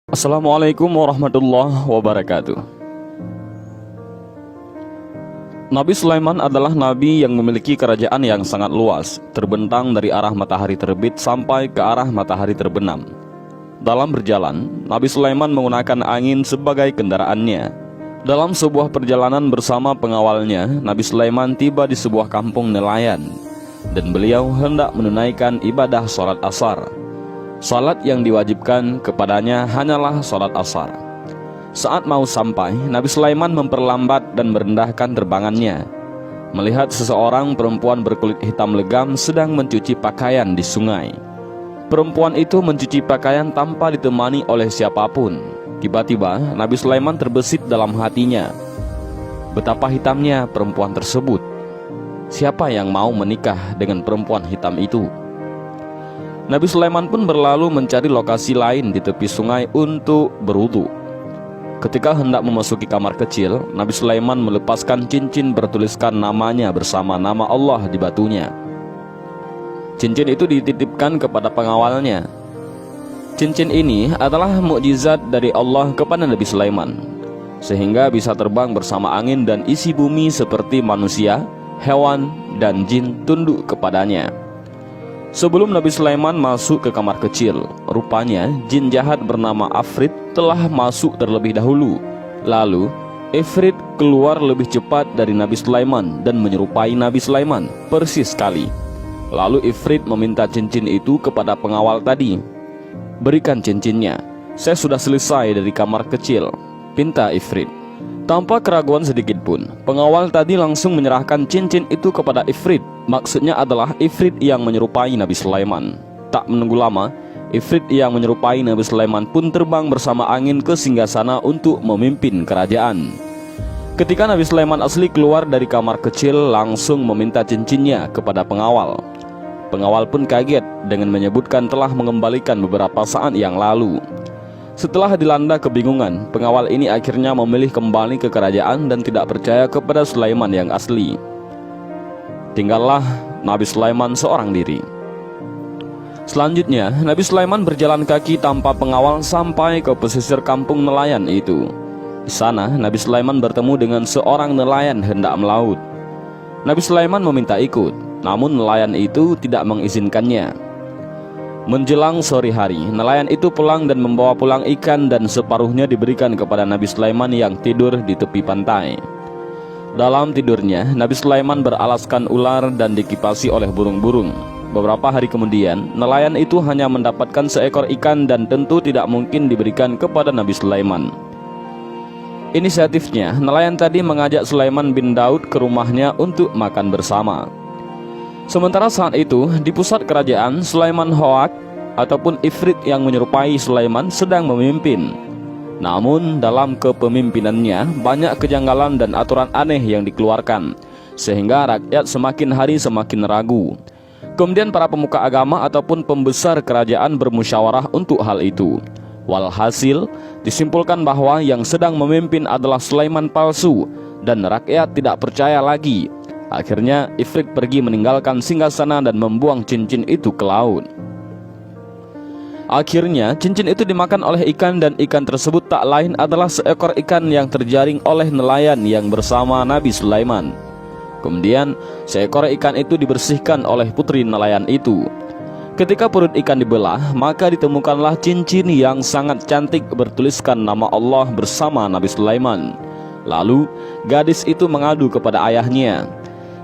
Assalamualaikum warahmatullahi wabarakatuh. Nabi Sulaiman adalah nabi yang memiliki kerajaan yang sangat luas, terbentang dari arah matahari terbit sampai ke arah matahari terbenam. Dalam berjalan, Nabi Sulaiman menggunakan angin sebagai kendaraannya. Dalam sebuah perjalanan bersama pengawalnya, Nabi Sulaiman tiba di sebuah kampung nelayan, dan beliau hendak menunaikan ibadah sholat asar. Salat yang diwajibkan kepadanya hanyalah salat asar. Saat mau sampai, Nabi Sulaiman memperlambat dan merendahkan terbangannya, melihat seseorang perempuan berkulit hitam legam sedang mencuci pakaian di sungai. Perempuan itu mencuci pakaian tanpa ditemani oleh siapapun. Tiba-tiba Nabi Sulaiman terbesit dalam hatinya, betapa hitamnya perempuan tersebut. Siapa yang mau menikah dengan perempuan hitam itu? Nabi Sulaiman pun berlalu mencari lokasi lain di tepi sungai untuk berwudu. Ketika hendak memasuki kamar kecil, Nabi Sulaiman melepaskan cincin bertuliskan namanya bersama nama Allah di batunya. Cincin itu dititipkan kepada pengawalnya. Cincin ini adalah mukjizat dari Allah kepada Nabi Sulaiman, sehingga bisa terbang bersama angin dan isi bumi seperti manusia, hewan, dan jin tunduk kepadanya. Sebelum Nabi Sulaiman masuk ke kamar kecil, rupanya jin jahat bernama Afrit telah masuk terlebih dahulu. Lalu Ifrit keluar lebih cepat dari Nabi Sulaiman dan menyerupai Nabi Sulaiman persis sekali. Lalu Ifrit meminta cincin itu kepada pengawal tadi. "Berikan cincinnya, saya sudah selesai dari kamar kecil," pinta Ifrit. Tanpa keraguan sedikit pun, pengawal tadi langsung menyerahkan cincin itu kepada Ifrit. Maksudnya adalah Ifrit yang menyerupai Nabi Sulaiman. Tak menunggu lama, Ifrit yang menyerupai Nabi Sulaiman pun terbang bersama angin ke singgasana untuk memimpin kerajaan. Ketika Nabi Sulaiman asli keluar dari kamar kecil, langsung meminta cincinnya kepada pengawal. Pengawal pun kaget dengan menyebutkan telah mengembalikan beberapa saat yang lalu. Setelah dilanda kebingungan, pengawal ini akhirnya memilih kembali ke kerajaan dan tidak percaya kepada Sulaiman yang asli. Tinggallah Nabi Sulaiman seorang diri. Selanjutnya, Nabi Sulaiman berjalan kaki tanpa pengawal sampai ke pesisir kampung nelayan itu. Di sana, Nabi Sulaiman bertemu dengan seorang nelayan hendak melaut. Nabi Sulaiman meminta ikut, namun nelayan itu tidak mengizinkannya. Menjelang sore hari, nelayan itu pulang dan membawa pulang ikan dan separuhnya diberikan kepada Nabi Sulaiman yang tidur di tepi pantai. Dalam tidurnya, Nabi Sulaiman beralaskan ular dan dikipasi oleh burung-burung. Beberapa hari kemudian, nelayan itu hanya mendapatkan seekor ikan dan tentu tidak mungkin diberikan kepada Nabi Sulaiman. Inisiatifnya, nelayan tadi mengajak Sulaiman bin Daud ke rumahnya untuk makan bersama. Sementara saat itu, di pusat kerajaan, Sulaiman Hoak ataupun Ifrit yang menyerupai Sulaiman sedang memimpin. Namun dalam kepemimpinannya banyak kejanggalan dan aturan aneh yang dikeluarkan, sehingga rakyat semakin hari semakin ragu. Kemudian para pemuka agama ataupun pembesar kerajaan bermusyawarah untuk hal itu. Walhasil disimpulkan bahwa yang sedang memimpin adalah Sulaiman palsu dan rakyat tidak percaya lagi. Akhirnya Ifrit pergi meninggalkan singgasana dan membuang cincin itu ke laut. Akhirnya cincin itu dimakan oleh ikan dan ikan tersebut tak lain adalah seekor ikan yang terjaring oleh nelayan yang bersama Nabi Sulaiman. Kemudian seekor ikan itu dibersihkan oleh putri nelayan itu. Ketika perut ikan dibelah, maka ditemukanlah cincin yang sangat cantik bertuliskan nama Allah bersama Nabi Sulaiman. Lalu gadis itu mengadu kepada ayahnya.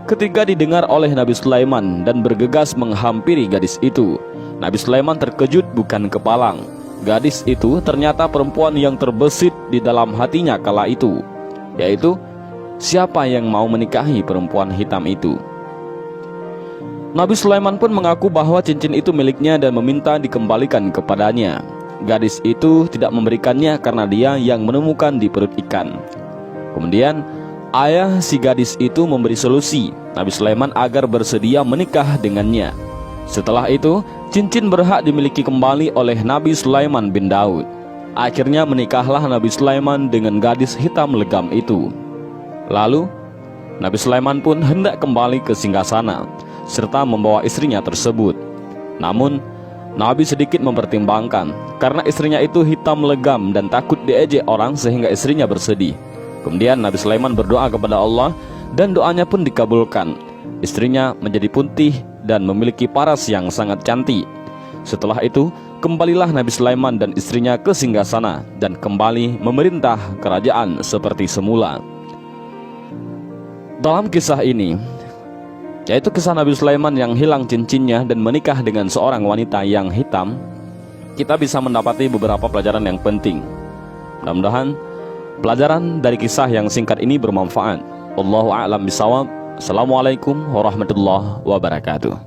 Ketika didengar oleh Nabi Sulaiman dan bergegas menghampiri gadis itu, Nabi Sulaiman terkejut bukan kepalang. Gadis itu ternyata perempuan yang terbesit di dalam hatinya kala itu, yaitu siapa yang mau menikahi perempuan hitam itu. Nabi Sulaiman pun mengaku bahwa cincin itu miliknya dan meminta dikembalikan kepadanya. Gadis itu tidak memberikannya karena dia yang menemukan di perut ikan. Kemudian ayah si gadis itu memberi solusi Nabi Sulaiman agar bersedia menikah dengannya. Setelah itu, cincin berhak dimiliki kembali oleh Nabi Sulaiman bin Daud. Akhirnya menikahlah Nabi Sulaiman dengan gadis hitam legam itu. Lalu, Nabi Sulaiman pun hendak kembali ke singgasana serta membawa istrinya tersebut. Namun, Nabi sedikit mempertimbangkan, karena istrinya itu hitam legam dan takut diejek orang sehingga istrinya bersedih. Kemudian Nabi Sulaiman berdoa kepada Allah dan doanya pun dikabulkan. Istrinya menjadi putih dan memiliki paras yang sangat cantik. Setelah itu, kembalilah Nabi Sulaiman dan istrinya ke singgasana dan kembali memerintah kerajaan seperti semula. Dalam kisah ini, yaitu kisah Nabi Sulaiman yang hilang cincinnya dan menikah dengan seorang wanita yang hitam, kita bisa mendapati beberapa pelajaran yang penting. Mudah-mudahan pelajaran dari kisah yang singkat ini bermanfaat. Wallahu a'lam bishawab. Assalamualaikum warahmatullahi wabarakatuh.